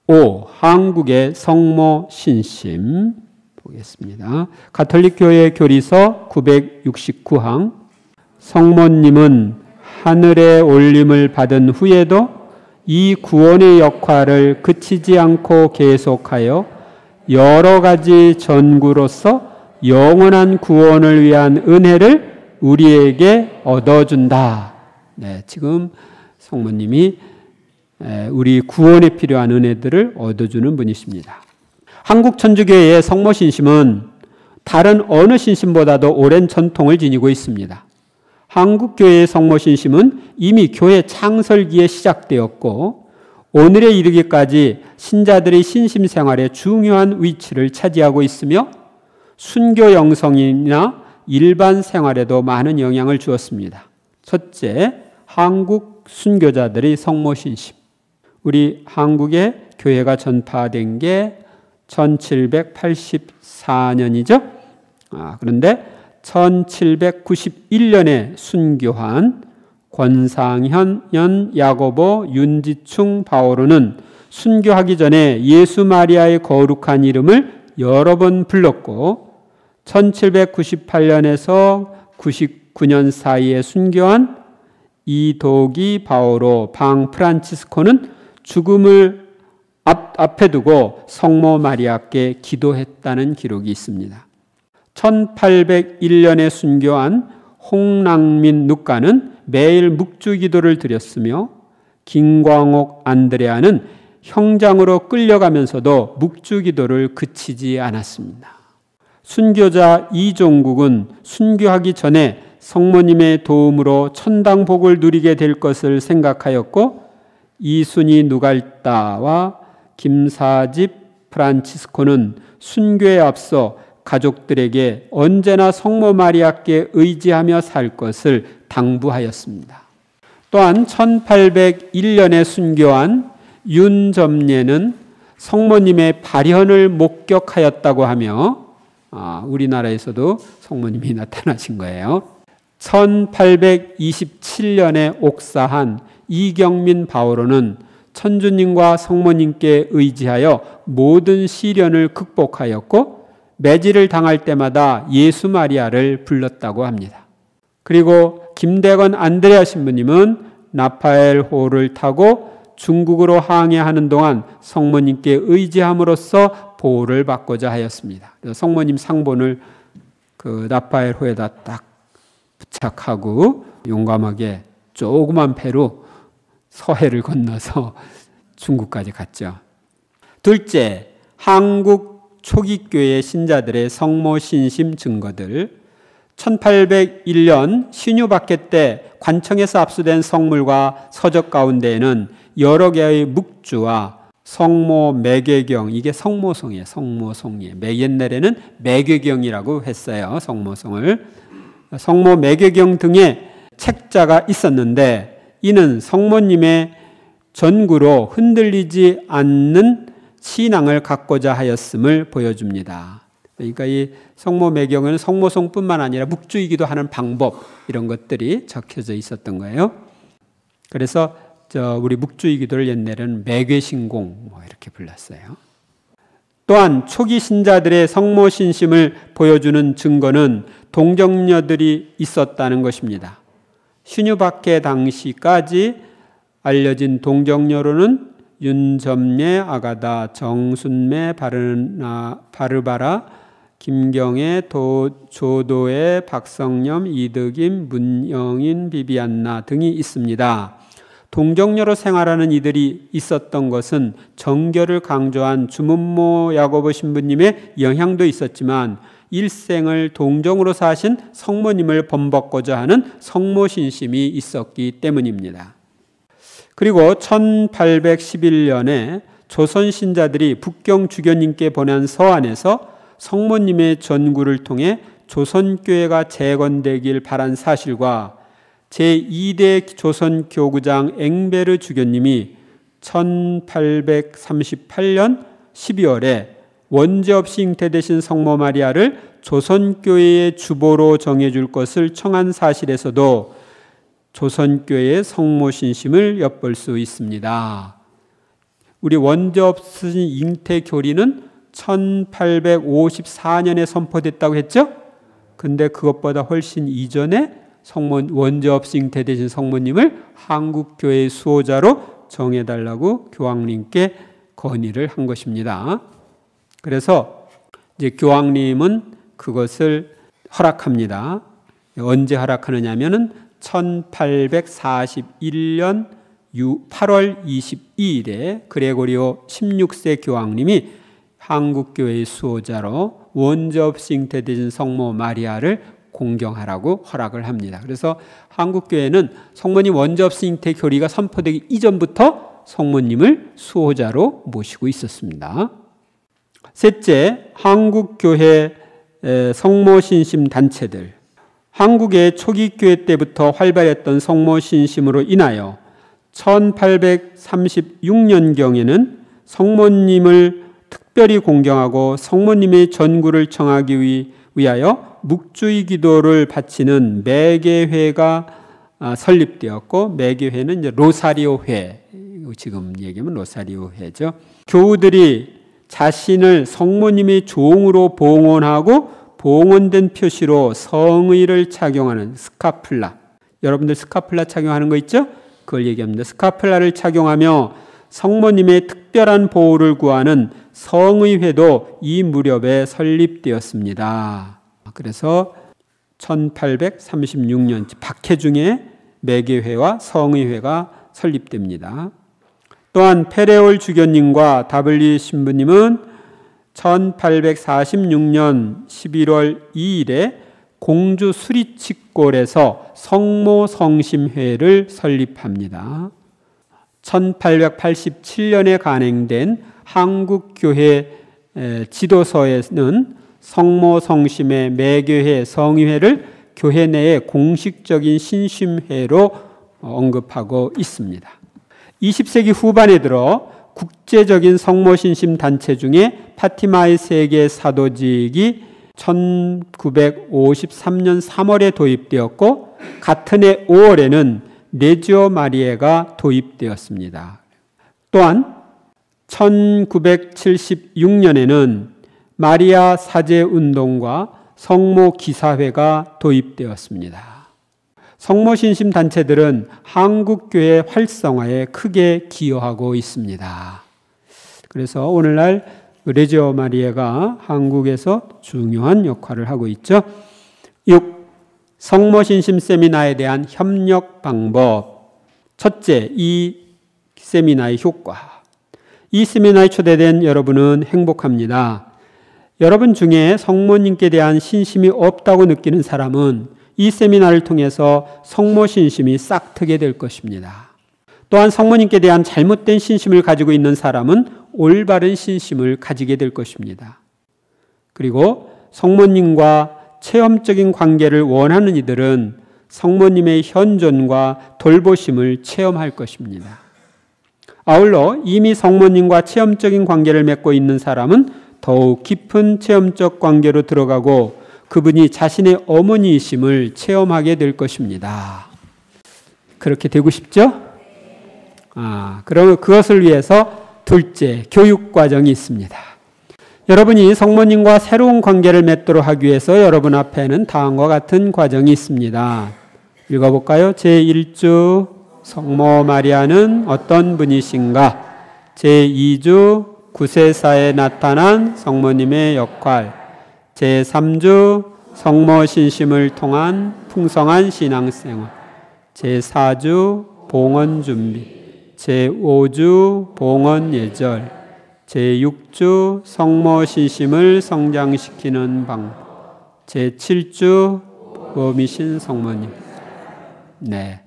5. 한국의 성모 신심 보겠습니다. 가톨릭교회 교리서 969항 성모님은 하늘에 올림을 받은 후에도 이 구원의 역할을 그치지 않고 계속하여 여러 가지 전구로서 영원한 구원을 위한 은혜를 우리에게 얻어준다. 네, 지금 성모님이 우리 구원에 필요한 은혜들을 얻어주는 분이십니다. 한국 천주교회의 성모 신심은 다른 어느 신심보다도 오랜 전통을 지니고 있습니다. 한국 교회의 성모 신심은 이미 교회 창설기에 시작되었고 오늘에 이르기까지 신자들의 신심 생활에 중요한 위치를 차지하고 있으며 순교 영성이나 일반 생활에도 많은 영향을 주었습니다. 첫째, 한국 순교자들의 성모 신심. 우리 한국의 교회가 전파된 게 1784년이죠. 그런데 1791년에 순교한 권상현, 야고보, 윤지충, 바오로는 순교하기 전에 예수 마리아의 거룩한 이름을 여러 번 불렀고 1798년에서 99년 사이에 순교한 이도기, 바오로, 방 프란치스코는 죽음을 앞에 두고 성모 마리아께 기도했다는 기록이 있습니다. 1801년에 순교한 홍랑민 누가는 매일 묵주기도를 드렸으며 김광옥 안드레아는 형장으로 끌려가면서도 묵주기도를 그치지 않았습니다. 순교자 이종국은 순교하기 전에 성모님의 도움으로 천당복을 누리게 될 것을 생각하였고 이순이 누갈다와 김사집 프란치스코는 순교에 앞서 가족들에게 언제나 성모 마리아께 의지하며 살 것을 당부하였습니다. 또한 1801년에 순교한 윤점례는 성모님의 발현을 목격하였다고 하며 우리나라에서도 성모님이 나타나신 거예요. 1827년에 옥사한 이경민 바오로는 천주님과 성모님께 의지하여 모든 시련을 극복하였고 매질을 당할 때마다 예수 마리아를 불렀다고 합니다. 그리고 김대건 안드레아 신부님은 나파엘호를 타고 중국으로 항해하는 동안 성모님께 의지함으로써 보호를 받고자 하였습니다. 그래서 성모님 상본을 그 나파엘호에다 딱 부착하고 용감하게 조그만 배로 서해를 건너서 중국까지 갔죠. 둘째, 한국 초기교회 신자들의 성모 신심 증거들. 1801년 신유박해 때 관청에서 압수된 성물과 서적 가운데에는 여러 개의 묵주와 성모 매개경, 이게 성모송이에요. 성모송이에요. 옛날에는 매개경이라고 했어요. 성모송을. 성모 매개경 등의 책자가 있었는데 이는 성모님의 전구로 흔들리지 않는 신앙을 갖고자 하였음을 보여줍니다. 그러니까 이 성모 매경은 성모송뿐만 아니라 묵주이기도 하는 방법, 이런 것들이 적혀져 있었던 거예요. 그래서 우리 묵주의 기도를 옛날에는 매괴신공 이렇게 불렀어요. 또한 초기 신자들의 성모 신심을 보여주는 증거는 동정녀들이 있었다는 것입니다. 신유박해 당시까지 알려진 동정녀로는 윤점례, 아가다, 정순매, 바르바라, 김경애, 조도애, 박성념, 이득임, 문영인, 비비안나 등이 있습니다. 동정녀로 생활하는 이들이 있었던 것은 정결을 강조한 주문모 야고보 신부님의 영향도 있었지만 일생을 동정으로 사신 성모님을 본받고자 하는 성모신심이 있었기 때문입니다. 그리고 1811년에 조선 신자들이 북경 주교님께 보낸 서한에서 성모님의 전구를 통해 조선교회가 재건되길 바란 사실과 제2대 조선 교구장 앵베르 주교님이 1838년 12월에 원죄 없이 잉태되신 성모 마리아를 조선교회의 주보로 정해줄 것을 청한 사실에서도 조선교회의 성모 신심을 엿볼 수 있습니다. 우리 원접신 잉태 교리는 1854년에 선포됐다고 했죠? 근데 그것보다 훨씬 이전에 원죄 없이 잉태되신 성모님을 한국교회의 수호자로 정해달라고 교황님께 건의를 한 것입니다. 그래서 이제 교황님은 그것을 허락합니다. 언제 허락하느냐 하면은 1841년 8월 22일에 그레고리오 16세 교황님이 한국교회의 수호자로 원죄 없이 잉태되신 성모 마리아를 공경하라고 허락을 합니다. 그래서 한국교회는 성모님 원죄 없이 잉태 교리가 선포되기 이전부터 성모님을 수호자로 모시고 있었습니다. 셋째, 한국교회 성모신심 단체들. 한국의 초기 교회 때부터 활발했던 성모신심으로 인하여 1836년경에는 성모님을 특별히 공경하고 성모님의 전구를 청하기 위하여 묵주의 기도를 바치는 매개회가 설립되었고, 매개회는 이제 로사리오회, 지금 얘기하면 로사리오회죠. 교우들이 자신을 성모님의 종으로 봉헌하고 봉헌된 표시로 성의를 착용하는 스카플라. 여러분들 스카플라 착용하는 거 있죠? 그걸 얘기합니다. 스카플라를 착용하며 성모님의 특별한 보호를 구하는 성의회도 이 무렵에 설립되었습니다. 그래서 1836년 박해중에 매개회와 성의회가 설립됩니다. 또한 페레올 주교님과 다블리 신부님은 1846년 11월 2일에 공주 수리치골에서 성모성심회를 설립합니다. 1887년에 간행된 한국교회 지도서에는 성모성심의 매교회 성의회를 교회 내의 공식적인 신심회로 언급하고 있습니다. 20세기 후반에 들어 국제적인 성모신심 단체 중에 파티마의 세계 사도직이 1953년 3월에 도입되었고, 같은 해 5월에는 레지오 마리에가 도입되었습니다. 또한 1976년에는 마리아 사제 운동과 성모 기사회가 도입되었습니다. 성모신심 단체들은 한국교회 활성화에 크게 기여하고 있습니다. 그래서 오늘날 레지오 마리에가 한국에서 중요한 역할을 하고 있죠. 6. 성모신심 세미나에 대한 협력 방법. 첫째, 이 세미나의 효과. 이 세미나에 초대된 여러분은 행복합니다. 여러분 중에 성모님께 대한 신심이 없다고 느끼는 사람은 이 세미나를 통해서 성모신심이 싹트게 될 것입니다. 또한 성모님께 대한 잘못된 신심을 가지고 있는 사람은 올바른 신심을 가지게 될 것입니다. 그리고 성모님과 체험적인 관계를 원하는 이들은 성모님의 현존과 돌보심을 체험할 것입니다. 아울러 이미 성모님과 체험적인 관계를 맺고 있는 사람은 더욱 깊은 체험적 관계로 들어가고 그분이 자신의 어머니이심을 체험하게 될 것입니다. 그렇게 되고 싶죠? 그러면 그것을 위해서 둘째, 교육 과정이 있습니다. 여러분이 성모님과 새로운 관계를 맺도록 하기 위해서 여러분 앞에는 다음과 같은 과정이 있습니다. 읽어볼까요? 제1주 성모 마리아는 어떤 분이신가? 제2주 구세사에 나타난 성모님의 역할. 제3주 성모 신심을 통한 풍성한 신앙생활. 제4주 봉헌 준비. 제5주 봉헌 예절. 제6주 성모 신심을 성장시키는 방법. 제7주 범이신 성모님. 네.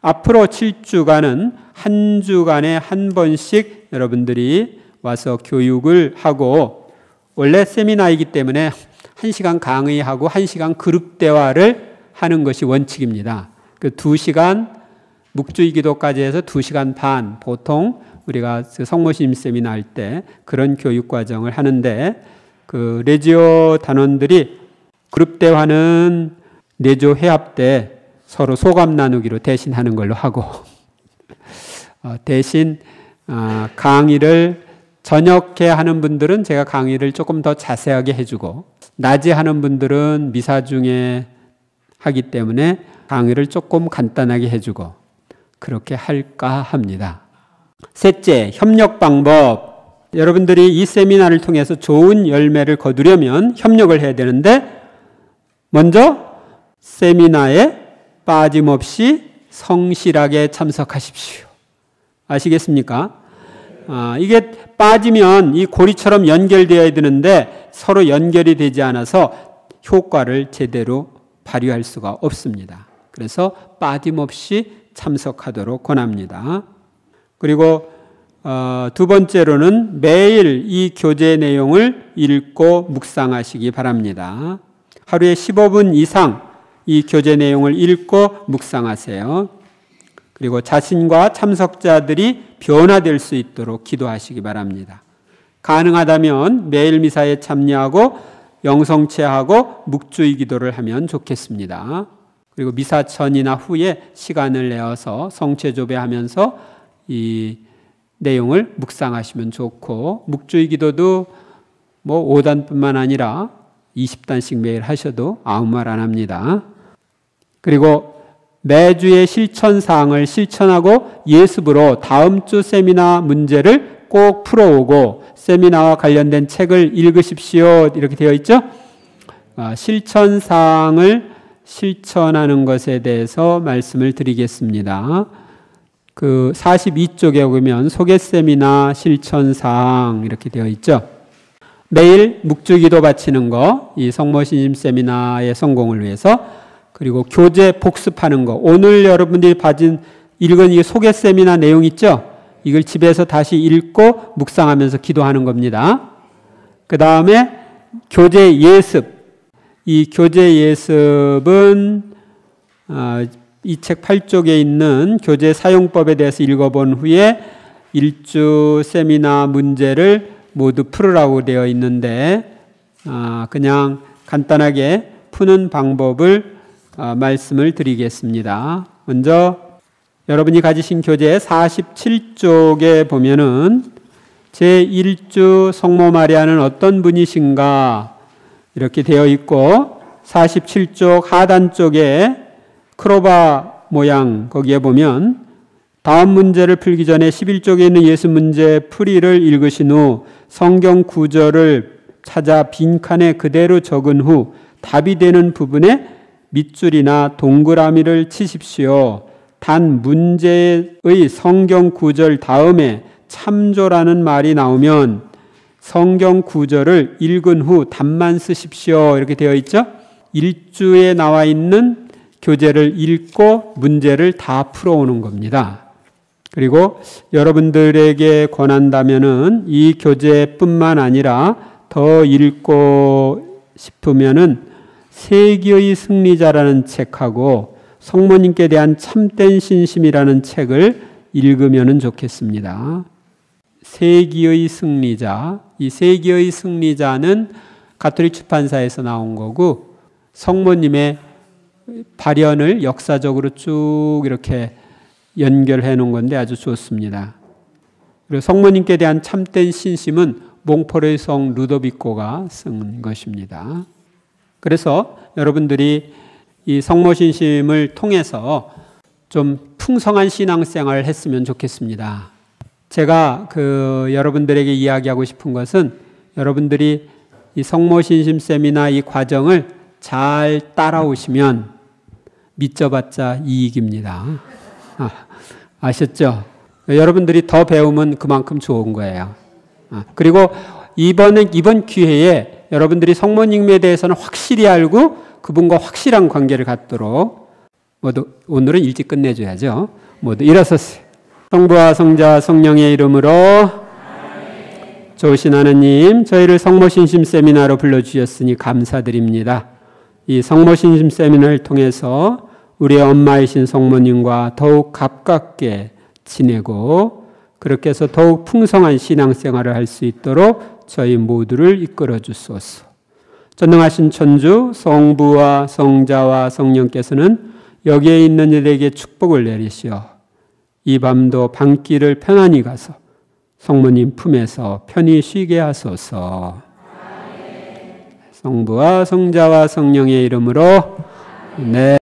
앞으로 7주간은 한 주간에 한 번씩 여러분들이 와서 교육을 하고, 원래 세미나이기 때문에 1시간 강의하고 1시간 그룹 대화를 하는 것이 원칙입니다. 그 2시간 묵주의 기도까지 해서 2시간 반, 보통 우리가 성모신심 세미나 할 때 그런 교육 과정을 하는데, 그 레지오 단원들이 그룹 대화는 내조 회합 때 서로 소감 나누기로 대신 하는 걸로 하고, 대신 강의를 저녁에 하는 분들은 제가 강의를 조금 더 자세하게 해주고, 낮에 하는 분들은 미사 중에 하기 때문에 강의를 조금 간단하게 해주고 그렇게 할까 합니다. 셋째, 협력 방법. 여러분들이 이 세미나를 통해서 좋은 열매를 거두려면 협력을 해야 되는데, 먼저 세미나에 빠짐없이 성실하게 참석하십시오. 아시겠습니까? 이게 빠지면 이 고리처럼 연결되어야 되는데 서로 연결이 되지 않아서 효과를 제대로 발휘할 수가 없습니다. 그래서 빠짐없이 참석하도록 권합니다. 그리고 두 번째로는 매일 이 교재 내용을 읽고 묵상하시기 바랍니다. 하루에 15분 이상 이 교재 내용을 읽고 묵상하세요. 그리고 자신과 참석자들이 변화될 수 있도록 기도하시기 바랍니다. 가능하다면 매일 미사에 참여하고 영성체하고 묵주의 기도를 하면 좋겠습니다. 그리고 미사 전이나 후에 시간을 내어서 성체조배하면서 이 내용을 묵상하시면 좋고, 묵주의 기도도 5단뿐만 아니라 20단씩 매일 하셔도 아무 말 안 합니다. 그리고 매주의 실천사항을 실천하고 예습으로 다음 주 세미나 문제를 꼭 풀어오고 세미나와 관련된 책을 읽으십시오. 이렇게 되어 있죠? 실천사항을 실천하는 것에 대해서 말씀을 드리겠습니다. 그 42쪽에 보면 소개 세미나 실천사항 이렇게 되어 있죠? 매일 묵주기도 바치는 거, 이 성모신심 세미나의 성공을 위해서, 그리고 교재 복습하는 거. 오늘 여러분들이 읽은 이 소개 세미나 내용 있죠? 이걸 집에서 다시 읽고 묵상하면서 기도하는 겁니다. 그 다음에 교재 예습. 이 교재 예습은 이 책 8쪽에 있는 교재 사용법에 대해서 읽어본 후에 일주 세미나 문제를 모두 풀으라고 되어 있는데, 그냥 간단하게 푸는 방법을 말씀을 드리겠습니다. 먼저 여러분이 가지신 교재 47쪽에 보면은 제1주 성모 마리아는 어떤 분이신가 이렇게 되어 있고, 47쪽 하단 쪽에 크로바 모양 거기에 보면 다음 문제를 풀기 전에 11쪽에 있는 예수 문제 풀이를 읽으신 후 성경 구절을 찾아 빈칸에 그대로 적은 후 답이 되는 부분에 밑줄이나 동그라미를 치십시오. 단 문제의 성경 구절 다음에 참조라는 말이 나오면 성경 구절을 읽은 후 답만 쓰십시오. 이렇게 되어 있죠? 일주에 나와 있는 교재를 읽고 문제를 다 풀어오는 겁니다. 그리고 여러분들에게 권한다면은 이 교재뿐만 아니라 더 읽고 싶으면은 세기의 승리자라는 책하고 성모님께 대한 참된 신심이라는 책을 읽으면 좋겠습니다. 세기의 승리자. 이 세기의 승리자는 가톨릭 출판사에서 나온 거고, 성모님의 발현을 역사적으로 쭉 이렇게 연결해 놓은 건데 아주 좋습니다. 그리고 성모님께 대한 참된 신심은 몽포르의 성 루도비코가 쓴 것입니다. 그래서 여러분들이 이 성모신심을 통해서 좀 풍성한 신앙생활을 했으면 좋겠습니다. 제가 여러분들에게 이야기하고 싶은 것은 여러분들이 이 성모신심 세미나 이 과정을 잘 따라오시면 믿져봤자 이익입니다. 아셨죠? 여러분들이 더 배우면 그만큼 좋은 거예요. 그리고 이번 기회에 여러분들이 성모님에 대해서는 확실히 알고 그분과 확실한 관계를 갖도록 모두 오늘은 일찍 끝내줘야죠. 모두 일어서세요. 성부와 성자와 성령의 이름으로 좋으신 하나님, 저희를 성모신심 세미나로 불러주셨으니 감사드립니다. 이 성모신심 세미나를 통해서 우리의 엄마이신 성모님과 더욱 가깝게 지내고 그렇게 해서 더욱 풍성한 신앙생활을 할 수 있도록 저희 모두를 이끌어 주소서. 전능하신 천주 성부와 성자와 성령께서는 여기에 있는 이들에게 축복을 내리시어 이 밤도 밤길을 편안히 가서 성모님 품에서 편히 쉬게 하소서. 성부와 성자와 성령의 이름으로 네.